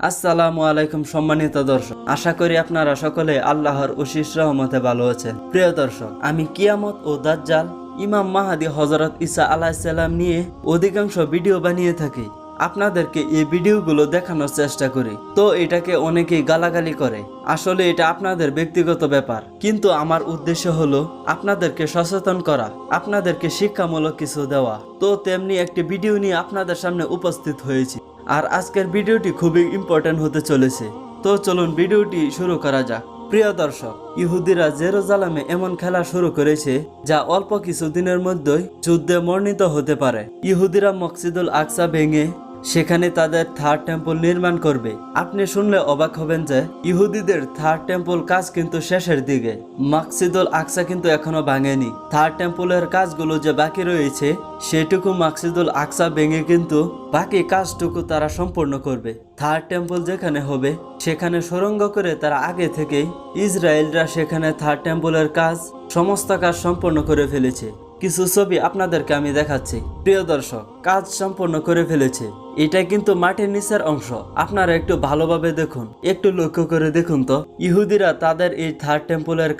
আসসালামু আলাইকুম সম্মানিত দর্শক, আশা করি আপনারা সকলে আল্লাহর অশেষ রহমতে ভালো আছেন। প্রিয় দর্শক, আমি কিয়ামত ও দাজ্জাল, ইমাম মাহাদি হযরত ঈসা আলাইহিস সালাম নিয়ে অধিকাংশ ভিডিও বানিয়ে থাকি। আপনাদেরকে এই ভিডিওগুলো দেখানোর চেষ্টা করি, তো এটাকে অনেকেই গালাগালি করে। আসলে এটা আপনাদের ব্যক্তিগত ব্যাপার, কিন্তু আমার উদ্দেশ্য হলো আপনাদেরকে সচেতন করা, আপনাদেরকে শিক্ষামূলক কিছু দেওয়া। তো তেমনি একটি ভিডিও নিয়ে আপনাদের সামনে উপস্থিত হয়েছি। আর আজকের ভিডিওটি খুবই ইম্পর্টেন্ট হতে চলেছে। তো চলুন ভিডিওটি শুরু করা যাক। প্রিয় দর্শক, ইহুদিরা জেরুজালেমে এমন খেলা শুরু করেছে যা অল্প কিছু দিনের মধ্যেই যুদ্ধে মর্ণিত হতে পারে। ইহুদিরা মসজিদুল আকসা ভেঙে সেখানে তাদের থার্ড টেম্পল নির্মাণ করবে। আপনি শুনলে অবাক হবেন যে ইহুদিদের থার্ড টেম্পল কাজ কিন্তু শেষের দিকে। মসজিদুল আকসা কিন্তু এখনো ভাঙেনি। থার্ড টেম্পলের কাজগুলো যে বাকি রয়েছে সেটুকু মসজিদুল আকসা ভেঙে কিন্তু বাকি কাজটুকু তারা সম্পূর্ণ করবে। থার্ড টেম্পল যেখানে হবে সেখানে সুড়ঙ্গ করে তারা আগে থেকেই ইসরায়েলরা সেখানে থার্ড টেম্পলের সমস্ত কাজ সম্পূর্ণ করে ফেলেছে। কিছু ছবি আপনাদেরকে আমি দেখাচ্ছি। প্রিয় দর্শক, কাজ সম্পূর্ণ করে ফেলেছে। এটা কিন্তু মাটির নিচের অংশ। আপনারা একটু ভালোভাবে দেখুন, একটু লক্ষ্য করে দেখুন তো। ইহুদিরা তাদের এই থার্ড টেম্পলের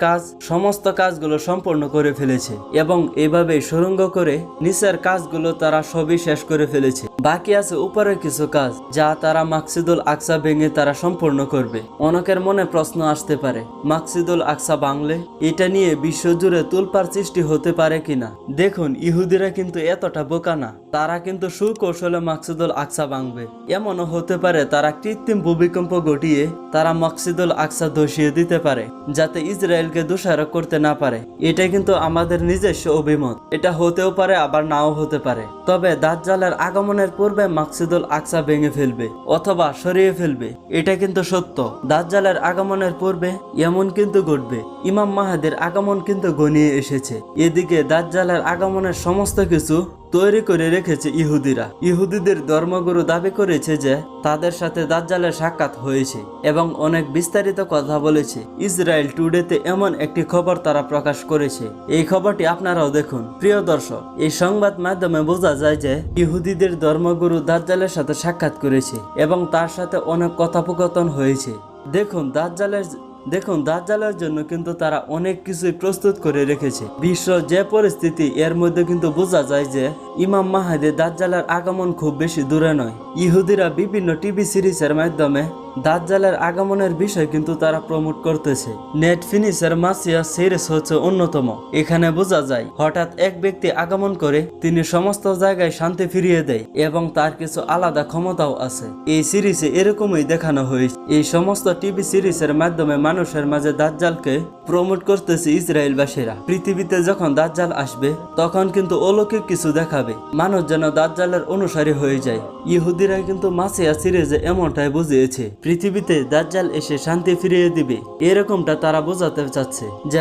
সমস্ত কাজগুলো সম্পূর্ণ করে ফেলেছে এবং এভাবে সুড়ঙ্গ করে নিচের কাজগুলো তারা সবই শেষ করে ফেলেছে। বাকি আছে উপরের কিছু কাজ যা তারা মসজিদুল আকসা ভেঙে তারা সম্পূর্ণ করবে। অনেকের মনে প্রশ্ন আসতে পারে, মসজিদুল আকসা ভাঙলে এটা নিয়ে বিশ্বজুড়ে তোলপাড় সৃষ্টি হতে পারে কিনা। দেখুন, ইহুদিরা কিন্তু এতটা বোকা না। তারা কিন্তু সুকৌশলে মসজিদুল আকসা ভাঙবে। এমনও হতে পারে তারা কৃত্রিম ভূমিকম্প ঘটিয়ে তারা মসজিদুল আকসা ধসিয়ে দিতে পারে, যাতে ইসরায়েলকে দোষারোপ করতে না পারে। এটা কিন্তু আমাদের নিজস্ব অভিমত। এটা হতেও পারে, আবার নাও হতে পারে। তবে দাজ্জালের আগমনের পূর্বে মসজিদুল আকসা ভেঙে ফেলবে অথবা সরিয়ে ফেলবে, এটা কিন্তু সত্য। দাজ্জালের আগমনের পূর্বে এমন কিন্তু ঘটবে। ইমাম মাহাদির আগমন কিন্তু ঘনিয়ে এসেছে। এদিকে দাজ্জালের আগমনের সমস্ত কিছু তৈরি করে রেখেছে ইহুদিরা। ইহুদিদের ধর্মগুরু দাবি করেছে যে তাদের সাথে দাজ্জালের সাক্ষাৎ হয়েছে এবং অনেক বিস্তারিত কথা বলেছে। ইসরায়েল টুডেতে এমন একটি খবর তারা প্রকাশ করেছে। এই খবরটি আপনারাও দেখুন। প্রিয় দর্শক, এই সংবাদ মাধ্যমে বোঝা যায় যে ইহুদিদের ধর্মগুরু দাজ্জালের সাথে সাক্ষাৎ করেছে এবং তার সাথে অনেক কথোপকথন হয়েছে। দেখুন দাজ্জালের জন্য কিন্তু তারা অনেক কিছুই প্রস্তুত করে রেখেছে। বিশ্ব যে পরিস্থিতি, এর মধ্যে কিন্তু বোঝা যায় যে ইমাম মাহাদি দাজ্জালের আগমন খুব বেশি দূরে নয়। ইহুদিরা বিভিন্ন টিভি সিরিজের মাধ্যমে দাজ্জালের আগমনের বিষয় কিন্তু তারা প্রমোট করতেছে। নেটফ্লিক্সের মাসিয়া সিরিজ হচ্ছে অন্যতম। এখানে বোঝা যায় হঠাৎ এক ব্যক্তি আগমন করে তিনি সমস্ত জায়গায় শান্তি ফিরিয়ে দেয় এবং তার কিছু আলাদা ক্ষমতাও আছে। এই সিরিজে এরকমই দেখানো হয়েছে। এই সমস্ত টিভি সিরিজের মাধ্যমে মানুষের মাঝে দাজ্জালকে প্রমোট করতেছে ইসরায়েলবাসীরা। পৃথিবীতে যখন দাজ্জাল আসবে তখন কিন্তু অলৌকিক কিছু দেখাবে, মানুষ যেন দাজ্জালের অনুসারী হয়ে যায়। ইহুদিরা কিন্তু মাসিয়া সিরিজে এমনটাই বুঝিয়েছে, পৃথিবীতে দাজ্জাল এসে শান্তি ফিরিয়ে দিবে। এরকমটা তারা বোঝাতে চাচ্ছে যে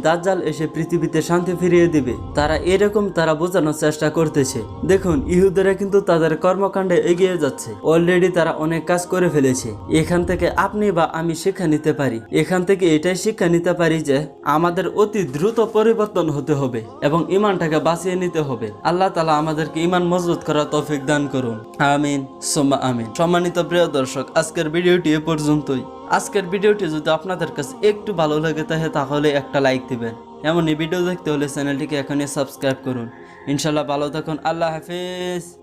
দাজ্জাল এসে পৃথিবীতে শান্তি ফিরিয়ে দিবে। তারা বোঝানোর চেষ্টা করতেছে। দেখুন, ইহুদিরা কিন্তু তাদের কর্মকাণ্ডে এগিয়ে যাচ্ছে। অলরেডি তারা অনেক কাজ করে ফেলেছে। এখান থেকে আপনি বা আমি শিক্ষা নিতে পারি। এখান থেকে এটাই শিক্ষা নিতে পারি যে আমাদের অতি দ্রুত পরিবর্তন হতে হবে এবং ইমানটাকে বাঁচিয়ে নিতে হবে। আল্লাহ তাআলা আমাদেরকে ইমান মজবুত করার তৌফিক দান করুন। আমিন সুম্মা আমিন। সম্মানিত প্রিয় দর্শক, আজকের ভিডিওটি এ পর্যন্তই। আজকের ভিডিওটি যদি আপনাদের কাছে একটু ভালো লাগে তাহলে একটা লাইক দিবেন। এমনই ভিডিও দেখতে হলে চ্যানেলটিকে এখনই সাবস্ক্রাইব করুন। ইনশাআল্লাহ ভালো থাকুন। আল্লাহ হাফেজ।